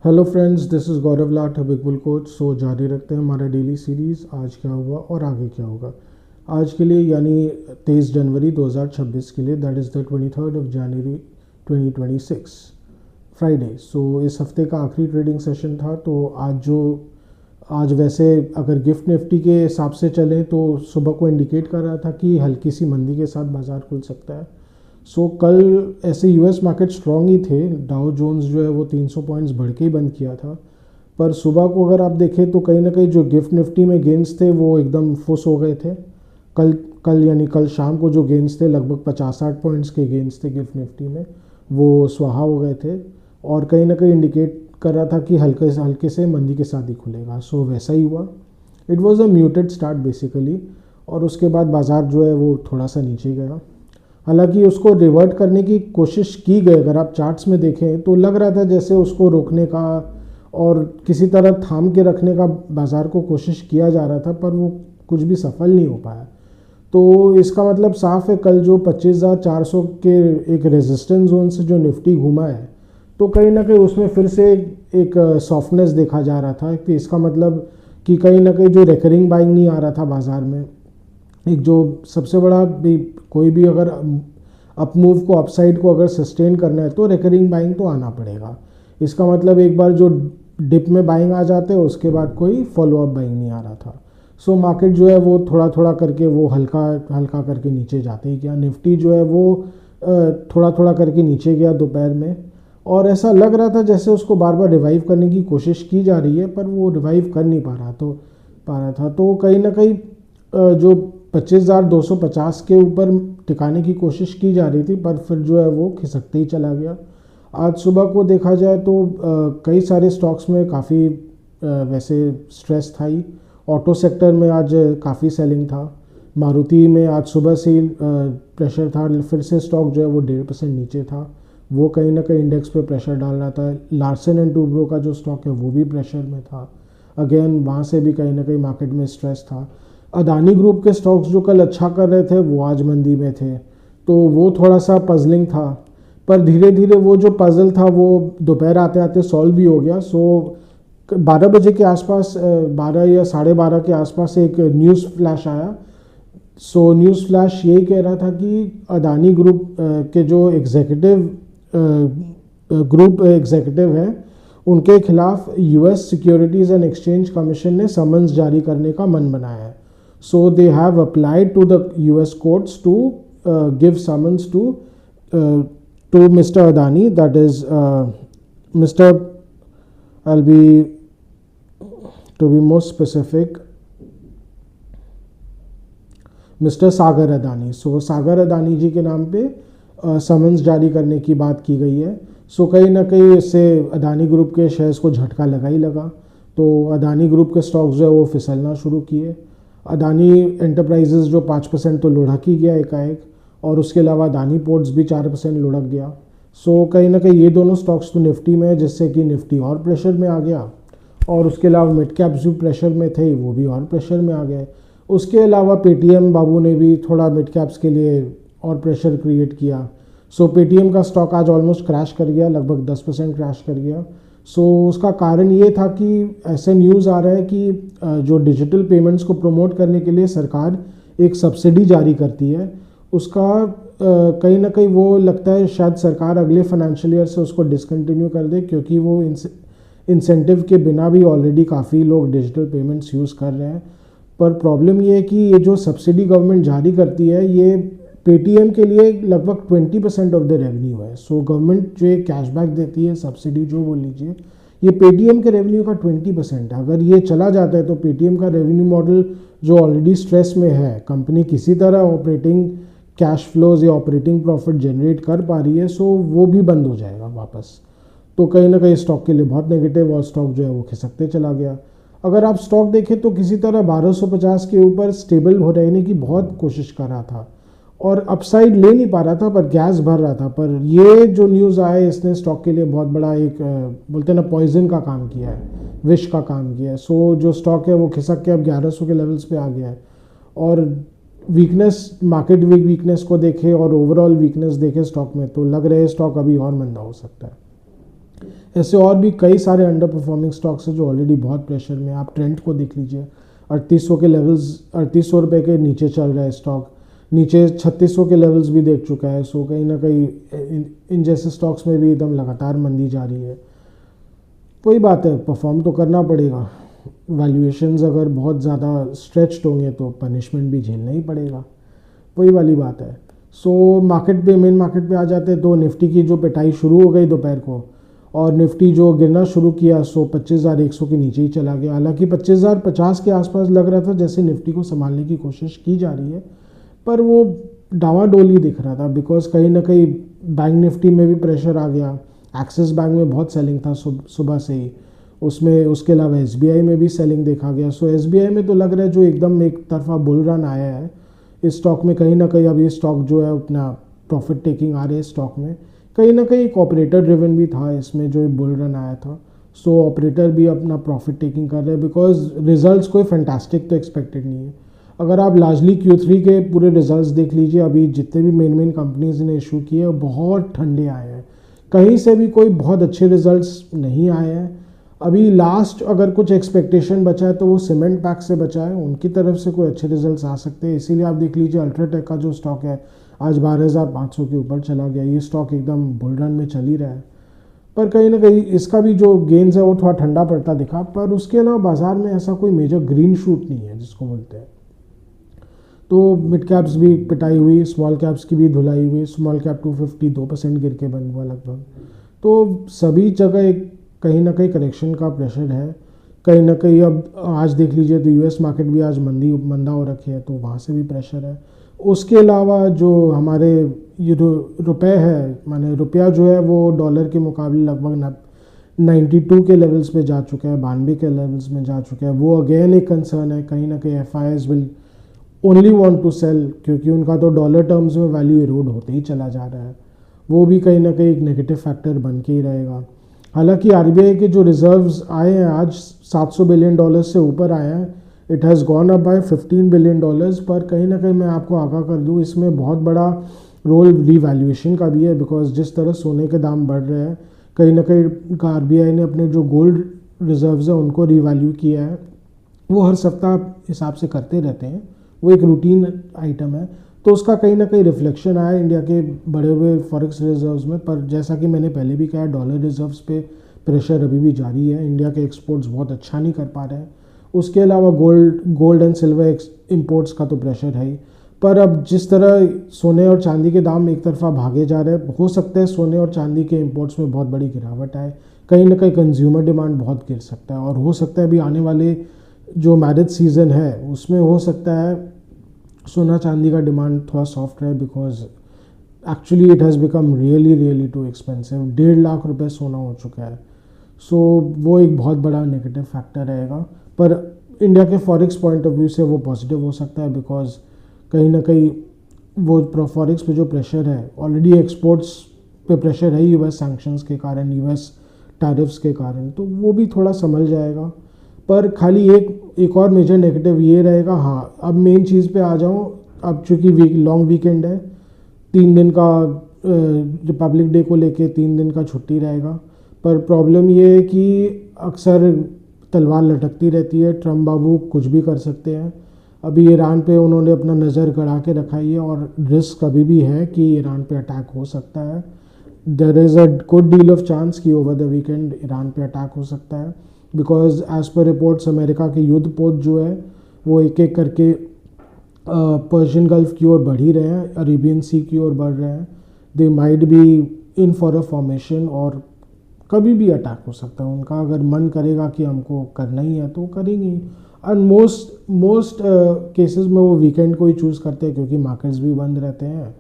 Hello friends, this is Gaurav Lat, big bull coach. So जारी रखते हैं हमारा डेली सीरीज़। आज क्या हुआ और आगे क्या होगा आज के लिए, यानी 23 जनवरी 2026 के लिए, that is the 23rd of January 2026 Friday. So इस हफ्ते का आखिरी ट्रेडिंग सेशन था। तो आज वैसे अगर गिफ्ट निफ्टी के हिसाब से चलें तो सुबह को इंडिकेट कर रहा था कि हल्की सी मंदी के साथ बाज़ार खुल सकता है। सो कल ऐसे यूएस मार्केट स्ट्रॉन्ग ही थे। डाउ जोन्स जो है वो 300 पॉइंट्स बढ़ के ही बंद किया था। पर सुबह को अगर आप देखें तो कहीं ना कहीं जो गिफ्ट निफ्टी में गेंस थे वो एकदम फुस हो गए थे। कल कल यानी कल शाम को जो गेंस थे, लगभग 50-60 पॉइंट्स के गेंस थे गिफ्ट निफ्टी में, वो स्वाहा हो गए थे। और कहीं ना कहीं इंडिकेट कर रहा था कि हल्के से मंदी के साथ ही खुलेगा। सो वैसा ही हुआ। It was a muted start basically. और उसके बाद बाज़ार जो है वो थोड़ा सा नीचे गया। हालांकि उसको रिवर्ट करने की कोशिश की गई। अगर आप चार्ट्स में देखें तो लग रहा था जैसे उसको रोकने का और किसी तरह थाम के रखने का बाज़ार को कोशिश किया जा रहा था, पर वो कुछ भी सफल नहीं हो पाया। तो इसका मतलब साफ है, कल जो 25,400 के एक रेजिस्टेंस जोन से जो निफ्टी घूमा है, तो कहीं ना कहीं उसमें फिर से एक सॉफ्टनेस देखा जा रहा था। कि इसका मतलब कि कहीं ना कहीं जो रेकरिंग बाइंग नहीं आ रहा था बाज़ार में, एक जो सबसे बड़ा भी, कोई भी अगर अप मूव को, अपसाइड को अगर सस्टेन करना है तो रेकरिंग बाइंग तो आना पड़ेगा। इसका मतलब एक बार जो डिप में बाइंग आ जाते हैं उसके बाद कोई फॉलो अप बाइंग नहीं आ रहा था। सो मार्केट जो है वो थोड़ा थोड़ा करके वो हल्का हल्का करके नीचे जाते ही गया। निफ्टी जो है वो थोड़ा थोड़ा करके नीचे गया दोपहर में। और ऐसा लग रहा था जैसे उसको बार बार रिवाइव करने की कोशिश की जा रही है, पर वो रिवाइव कर नहीं पा रहा था। तो कहीं ना कहीं जो 25,250 के ऊपर टिकाने की कोशिश की जा रही थी, पर फिर जो है वो खिसकते ही चला गया। आज सुबह को देखा जाए तो कई सारे स्टॉक्स में काफ़ी वैसे स्ट्रेस था ही। ऑटो सेक्टर में आज काफ़ी सेलिंग था। मारुति में आज सुबह से ही प्रेशर था। फिर से स्टॉक जो है वो 1.5% नीचे था। वो कहीं ना कहीं इंडेक्स पे प्रेशर डाल रहा था। लार्सन एंड टूब्रो का जो स्टॉक है वो भी प्रेशर में था। अगेन वहाँ से भी कहीं ना कहीं मार्केट में स्ट्रेस था। अदानी ग्रुप के स्टॉक्स जो कल अच्छा कर रहे थे वो आज मंदी में थे, तो वो थोड़ा सा पजलिंग था। पर धीरे धीरे वो जो पजल था वो दोपहर आते आते सॉल्व भी हो गया। सो 12 बजे के आसपास, 12 या 12:30 के आसपास एक न्यूज़ फ्लैश आया। सो न्यूज़ फ्लैश यही कह रहा था कि अदानी ग्रुप के जो ग्रुप एग्जीक्यूटिव हैं, उनके खिलाफ US securities and exchange commission ने समन्स जारी करने का मन बनाया है। So they have applied to the US courts to give summons to Mr. Adani. That is Mr. I'll be to be more specific, mister Sagar Adani. So Sagar Adani ji के नाम पे समन्स जारी करने की बात की गई है। सो कहीं ना कहीं इससे अदानी ग्रुप के शेयर्स को झटका लगा ही लगा। तो अदानी ग्रुप के स्टॉक्स जो है वो फिसलना शुरू किए। अदानी एंटरप्राइजेज जो 5% तो लुढ़क ही गया एकाएक, और उसके अलावा अदानी पोर्ट्स भी 4% लुढ़क गया। सो कहीं ना कहीं ये दोनों स्टॉक्स तो निफ्टी में है, जिससे कि निफ्टी और प्रेशर में आ गया। और उसके अलावा मिड कैप्स भी प्रेशर में थे, वो भी और प्रेशर में आ गए। उसके अलावा पेटीएम बाबू ने भी थोड़ा मिड कैप्स के लिए और प्रेशर क्रिएट किया। सो पेटीएम का स्टॉक आज ऑलमोस्ट क्रैश कर गया, लगभग 10% क्रैश कर गया। सो उसका कारण ये था कि ऐसे न्यूज़ आ रहा है कि जो डिजिटल पेमेंट्स को प्रमोट करने के लिए सरकार एक सब्सिडी जारी करती है, उसका कहीं ना कहीं वो लगता है शायद सरकार अगले फाइनेंशियल ईयर से उसको डिसकंटिन्यू कर दे, क्योंकि वो इंसेंटिव के बिना भी ऑलरेडी काफ़ी लोग डिजिटल पेमेंट्स यूज़ कर रहे हैं। पर प्रॉब्लम ये है कि ये जो सब्सिडी गवर्नमेंट जारी करती है, ये पेटीएम के लिए लगभग 20% ऑफ द रेवेन्यू है। सो गवर्नमेंट जो कैशबैक देती है, सब्सिडी जो बोल लीजिए, ये पेटीएम के रेवेन्यू का 20% है। अगर ये चला जाता है तो पेटीएम का रेवेन्यू मॉडल जो ऑलरेडी स्ट्रेस में है, कंपनी किसी तरह ऑपरेटिंग कैश फ्लोज या ऑपरेटिंग प्रॉफिट जनरेट कर पा रही है, सो वो भी बंद हो जाएगा वापस। तो कहीं ना कहीं स्टॉक के लिए बहुत नेगेटिव, और स्टॉक जो है वो खिसकते चला गया। अगर आप स्टॉक देखें तो किसी तरह 1250 के ऊपर स्टेबल हो रहने की बहुत कोशिश कर रहा था और अपसाइड ले नहीं पा रहा था, पर गैस भर रहा था। पर ये जो न्यूज़ आया, इसने स्टॉक के लिए बहुत बड़ा एक बोलते हैं ना पॉइजन का काम किया है, विष का काम किया है। सो जो स्टॉक है वो खिसक के अब 1100 के लेवल्स पे आ गया है। और वीकनेस, मार्केट वीकनेस को देखे और ओवरऑल वीकनेस देखे स्टॉक में, तो लग रहा है स्टॉक अभी और मंदा हो सकता है। ऐसे और भी कई सारे अंडर परफॉर्मिंग स्टॉक्स हैं जो ऑलरेडी बहुत प्रेशर में। आप ट्रेंड को देख लीजिए, 3800 के लेवल्स, 3800 रुपये के नीचे चल रहा है स्टॉक, नीचे 3600 के लेवल्स भी देख चुका है। सो कहीं ना कहीं इन जैसे स्टॉक्स में भी एकदम लगातार मंदी जारी है। वही बात है, परफॉर्म तो करना पड़ेगा। वैल्यूएशंस अगर बहुत ज़्यादा स्ट्रेच्ड होंगे तो पनिशमेंट भी झेलना ही पड़ेगा, वही वाली बात है। सो मार्केट पे, मेन मार्केट पे आ जाते हैं तो निफ्टी की जो पिटाई शुरू हो गई दोपहर को, और निफ्टी जो गिरना शुरू किया सो 25,100 के नीचे ही चला गया। हालांकि 25,050 के आसपास लग रहा था जैसे निफ्टी को संभालने की कोशिश की जा रही है, पर वो डावाडोल दिख रहा था, बिकॉज कहीं ना कहीं बैंक निफ्टी में भी प्रेशर आ गया। एक्सिस बैंक में बहुत सेलिंग था सुबह से ही, उसमें उसके अलावा एसबीआई में भी सेलिंग देखा गया। सो एसबीआई में तो लग रहा है जो एकदम एक तरफा बुल रन आया है इस स्टॉक में, कहीं ना कहीं अब ये स्टॉक जो है अपना प्रॉफिट टेकिंग आ रही है स्टॉक में। कहीं ना कहीं एक ऑपरेटर ड्रिवन भी था इसमें जो बुल रन आया था। सो ऑपरेटर भी अपना प्रॉफिट टेकिंग कर रहे हैं, बिकॉज रिजल्ट्स कोई फैंटास्टिक तो एक्सपेक्टेड नहीं है। अगर आप लार्जली Q3 के पूरे रिजल्ट्स देख लीजिए, अभी जितने भी मेन कंपनीज ने इशू किए बहुत ठंडे आए हैं, कहीं से भी कोई बहुत अच्छे रिजल्ट्स नहीं आए हैं। अभी लास्ट अगर कुछ एक्सपेक्टेशन बचा है तो वो सीमेंट पैक से बचा है, उनकी तरफ से कोई अच्छे रिजल्ट्स आ सकते हैं। इसीलिए आप देख लीजिए अल्ट्राटेक का जो स्टॉक है आज 12,500 के ऊपर चला गया। ये स्टॉक एकदम बुल रन में चल ही रहा है, पर कहीं ना कहीं इसका भी जो गेन्स है वो थोड़ा ठंडा पड़ता दिखा। पर उसके अलावा बाजार में ऐसा कोई मेजर ग्रीन शूट नहीं है जिसको बोलते हैं। तो मिड कैप्स भी पिटाई हुई, स्मॉल कैप्स की भी धुलाई हुई। स्मॉल कैप 250 2% गिर के बंद हुआ लगभग। तो सभी जगह एक कहीं ना कहीं करेक्शन का प्रेशर है। कहीं ना कहीं अब आज देख लीजिए तो यूएस मार्केट भी आज मंदा हो रखी है, तो वहाँ से भी प्रेशर है। उसके अलावा जो हमारे ये रुपए है, माने रुपया जो है वो डॉलर के मुकाबले लगभग 92 के लेवल्स पे जा चुका है, 92 के लेवल्स में जा चुका है। वो अगेन एक कंसर्न है। कहीं ना कहीं FIs will only want to sell, क्योंकि उनका तो डॉलर टर्म्स में वैल्यू इरोड होते ही चला जा रहा है। वो भी कहीं ना कहीं एक नेगेटिव फैक्टर बन के ही रहेगा। हालांकि RBI के जो रिजर्व्स आए हैं आज $700 बिलियन से ऊपर आए हैं। It has gone up by $15 billion, पर कहीं ना कहीं मैं आपको आगाह कर दूं इसमें बहुत बड़ा रोल रीवैल्यूएशन का भी है, बिकॉज जिस तरह सोने के दाम बढ़ रहे हैं, कहीं ना कहीं RBI ने अपने जो गोल्ड रिजर्व्स हैं उनको रीवैल्यू किया है। वो हर सप्ताह हिसाब से करते रहते हैं, वो एक रूटीन आइटम है। तो उसका कहीं ना कहीं रिफ्लेक्शन आया इंडिया के बढ़े हुए फॉरेक्स रिजर्व्स में। पर जैसा कि मैंने पहले भी कहा, डॉलर रिजर्व्स पे प्रेशर अभी भी जारी है। इंडिया के एक्सपोर्ट्स बहुत अच्छा नहीं कर पा रहे हैं। उसके अलावा गोल्ड एंड सिल्वर इंपोर्ट्स का तो प्रेशर है ही। पर अब जिस तरह सोने और चांदी के दाम एक तरफा भागे जा रहे हैं, हो सकता है सोने और चांदी के इंपोर्ट्स में बहुत बड़ी गिरावट आए। कहीं ना कहीं कंज्यूमर डिमांड बहुत गिर सकता है, और हो सकता है अभी आने वाले जो मैरिज सीज़न है उसमें हो सकता है सोना चांदी का डिमांड थोड़ा सॉफ्ट रहे, because actually it has become really too expensive. 1.5 lakh रुपए सोना हो चुका है। सो वो एक बहुत बड़ा नेगेटिव फैक्टर रहेगा। पर इंडिया के फॉरेक्स पॉइंट ऑफ व्यू से वो पॉजिटिव हो सकता है, बिकॉज कहीं ना कहीं वो फॉरेक्स पे जो प्रेशर है, ऑलरेडी एक्सपोर्ट्स पे प्रेशर है यूएस सैंक्शंस के कारण, यूएस टैरिफ्स के कारण, तो वो भी थोड़ा संभल जाएगा। पर खाली एक और मेजर नेगेटिव ये रहेगा। हाँ, अब मेन चीज़ पे आ जाऊँ। अब चूँकि लॉन्ग वीकेंड है, 3 दिन का रिपब्लिक डे को लेके 3 दिन का छुट्टी रहेगा। पर प्रॉब्लम ये है कि अक्सर तलवार लटकती रहती है, ट्रम्प बाबू कुछ भी कर सकते हैं। अभी ईरान पे उन्होंने अपना नज़र गड़ा के रखा ही है, और रिस्क अभी भी है कि ईरान पे अटैक हो सकता है। There is a good deal of chance कि ओवर द वीकेंड ईरान पे अटैक हो सकता है, because as per reports America के युद्ध पोत जो है वो एक एक करके पर्शियन गल्फ की ओर बढ़ ही रहे हैं, अरेबियन सी की ओर बढ़ रहे हैं। They might be in for a formation, और कभी भी अटैक हो सकता है उनका। अगर मन करेगा कि हमको करना ही है तो करेंगे। एंड मोस्ट केसेस में वो वीकेंड को ही चूज़ करते हैं, क्योंकि मार्केट्स भी बंद रहते हैं।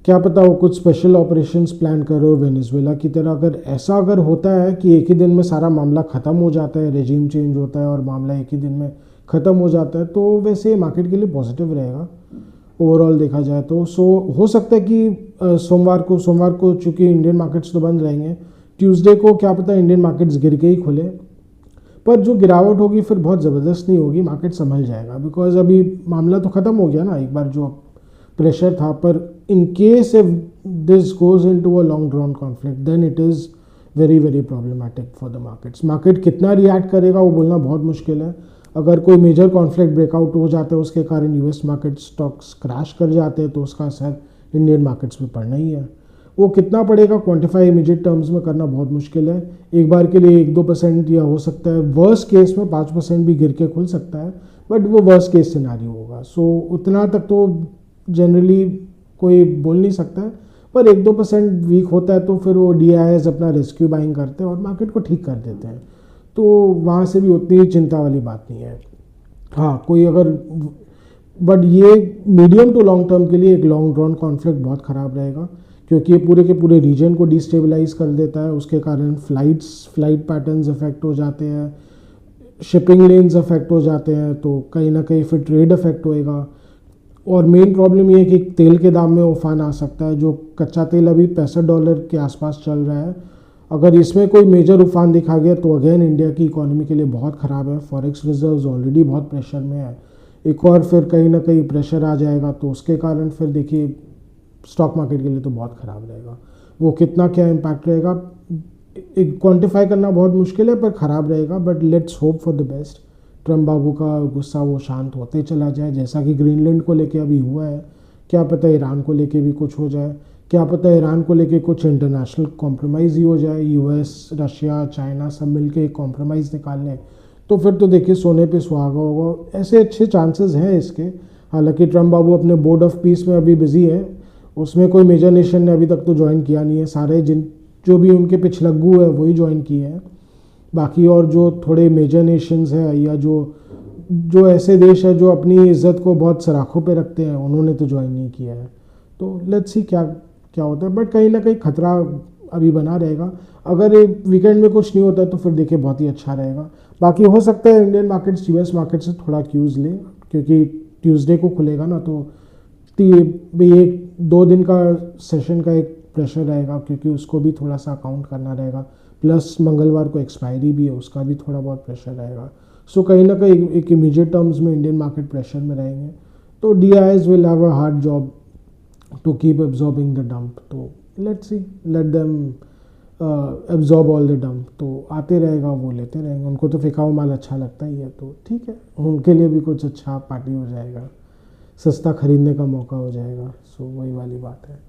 क्या पता वो कुछ स्पेशल ऑपरेशंस प्लान करो वेनेजुएला की तरह। अगर होता है कि एक ही दिन में सारा मामला ख़त्म हो जाता है, रेजिम चेंज होता है और मामला एक ही दिन में ख़त्म हो जाता है, तो वैसे मार्केट के लिए पॉजिटिव रहेगा ओवरऑल देखा जाए तो। सो हो सकता है कि सोमवार को चूँकि इंडियन मार्केट्स तो बंद रहेंगे, ट्यूसडे को क्या पता इंडियन मार्केट्स गिर के ही खुले। पर जो गिरावट होगी फिर बहुत ज़बरदस्त नहीं होगी, मार्केट संभल जाएगा, बिकॉज अभी मामला तो ख़त्म हो गया ना एक बार जो प्रेशर था। पर in case if this goes into a long drawn conflict, then it is very very problematic for the markets. Market कितना रिएक्ट करेगा वो बोलना बहुत मुश्किल है। अगर कोई मेजर कॉन्फ्लिक्ट ब्रेकआउट हो जाता है उसके कारण यूएस मार्केट स्टॉक्स क्रैश कर जाते हैं तो उसका असर इंडियन मार्केट्स में पड़ना ही है। वो कितना पड़ेगा क्वांटिफाई इमीडिएट टर्म्स में करना बहुत मुश्किल है। एक बार के लिए 1-2% या हो सकता है, वर्स्ट केस में 5% भी गिर के खुल सकता है, बट वो वर्स्ट केस सिनारियो होगा। सो उतना तक तो जनरली कोई बोल नहीं सकता है, पर 1-2% वीक होता है तो फिर वो DIIs अपना रेस्क्यू बाइंग करते हैं और मार्केट को ठीक कर देते हैं। तो वहाँ से भी उतनी चिंता वाली बात नहीं है। हाँ, कोई अगर, बट ये मीडियम टू लॉन्ग टर्म के लिए एक लॉन्ग ड्रॉन कॉन्फ्लिक्ट बहुत ख़राब रहेगा, क्योंकि ये पूरे के पूरे रीजन को डिस्टेबलाइज कर देता है। उसके कारण फ्लाइट पैटर्न्स अफेक्ट हो जाते हैं, शिपिंग लेन्स अफेक्ट हो जाते हैं, तो कहीं ना कहीं फिर ट्रेड अफेक्ट होएगा। और मेन प्रॉब्लम ये है कि तेल के दाम में उफान आ सकता है। जो कच्चा तेल अभी $65 के आसपास चल रहा है, अगर इसमें कोई मेजर उफान दिखा गया तो अगेन इंडिया की इकोनॉमी के लिए बहुत ख़राब है। फॉरेक्स रिजर्व्स ऑलरेडी बहुत प्रेशर में है, एक और फिर कहीं ना कहीं प्रेशर आ जाएगा तो उसके कारण फिर देखिए स्टॉक मार्केट के लिए तो बहुत ख़राब रहेगा। वो कितना क्या इम्पैक्ट रहेगा एक क्वांटिफाई करना बहुत मुश्किल है, पर ख़राब रहेगा। But let's hope for the best. Trump बाबू का गुस्सा वो शांत होते चला जाए, जैसा कि ग्रीनलैंड को लेके अभी हुआ है। क्या पता ईरान को लेके भी कुछ हो जाए, क्या पता ईरान को लेके कुछ इंटरनेशनल कॉम्प्रोमाइज़ ही हो जाए, US, रशिया, चाइना सब मिलके एक कॉम्प्रोमाइज़ निकाल लें, तो फिर तो देखिए सोने पे सुहागा होगा। ऐसे अच्छे चांसेस हैं इसके। हालांकि ट्रम्प बाबू अपने बोर्ड ऑफ पीस में अभी बिजी है, उसमें कोई मेजर नेशन ने अभी तक तो ज्वाइन किया नहीं है। सारे जो भी उनके पिछलग्गू है वही ज्वाइन किए हैं। बाकी और जो थोड़े मेजर नेशंस हैं या जो ऐसे देश है जो अपनी इज्जत को बहुत सराखों पे रखते हैं, उन्होंने तो ज्वाइन नहीं किया है। तो लेट्स सी क्या क्या होता है, बट कहीं ना कहीं खतरा अभी बना रहेगा। अगर वीकेंड में कुछ नहीं होता है तो फिर देखिए बहुत ही अच्छा रहेगा। बाकी हो सकता है इंडियन मार्केट्स US मार्केट से थोड़ा क्यूज़ ले, क्योंकि ट्यूसडे को खुलेगा ना, तो एक 2 दिन का सेशन का एक प्रेशर रहेगा, क्योंकि उसको भी थोड़ा सा अकाउंट करना रहेगा। प्लस मंगलवार को एक्सपायरी भी है, उसका भी थोड़ा बहुत प्रेशर रहेगा। सो कहीं ना कहीं एक इमीडिएट टर्म्स में इंडियन मार्केट प्रेशर में रहेंगे। तो DIIs will have a hard job to keep absorbing the dump. तो let's see, let them absorb all the dump. तो आते रहेगा, वो लेते रहेंगे। उनको तो फेंका हुआ माल अच्छा लगता ही है, तो ठीक है, उनके लिए भी कुछ अच्छा पार्टी हो जाएगा, सस्ता खरीदने का मौका हो जाएगा। सो वही वाली बात है।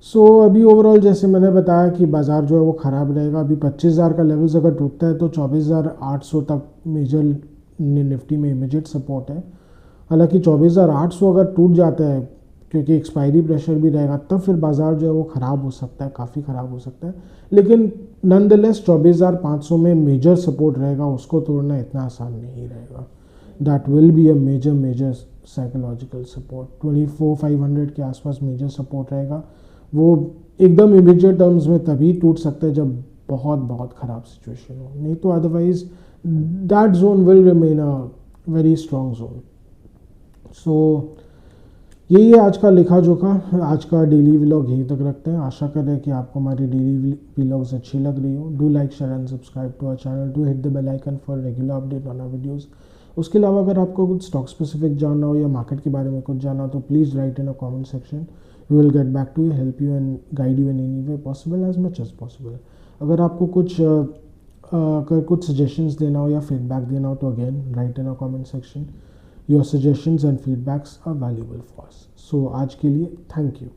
सो अभी ओवरऑल जैसे मैंने बताया कि बाज़ार जो है वो ख़राब रहेगा। अभी 25,000 का लेवल्स अगर टूटता है तो 24,800 तक मेजर निफ्टी में इमीडिएट सपोर्ट है। हालांकि 24,800 अगर टूट जाता है, क्योंकि एक्सपायरी प्रेशर भी रहेगा, तब फिर बाज़ार जो है वो ख़राब हो सकता है, काफ़ी ख़राब हो सकता है। लेकिन नॉनदलेस 24,500 में मेजर सपोर्ट रहेगा, उसको तोड़ना इतना आसान नहीं रहेगा। That will be a major psychological support. 24,500 के आसपास मेजर सपोर्ट रहेगा। वो एकदम इमीडिएट टर्म्स में तभी टूट सकते हैं जब बहुत बहुत ख़राब सिचुएशन हो, नहीं तो otherwise that zone will remain a very strong zone. So यही है आज का लिखा जोखा। आज का डेली व्लॉग यहीं तक रखते हैं। आशा कर रहे हैं कि आपको हमारी डेली व्लॉग्स अच्छी लग रही हो। Do like, share and subscribe to our channel, do hit the bell icon for regular update on our videos. उसके अलावा अगर आपको कुछ स्टॉक स्पेसिफिक जानना हो या मार्केट के बारे में कुछ जानना हो तो please write in a comment section. We will get back to you, help you and guide you in any way possible, as much as possible. अगर आपको कुछ सजेशंस देना हो या फीडबैक देना हो तो again write in a comment section. Your suggestions and feedbacks are valuable for us. So आज के लिए थैंक यू।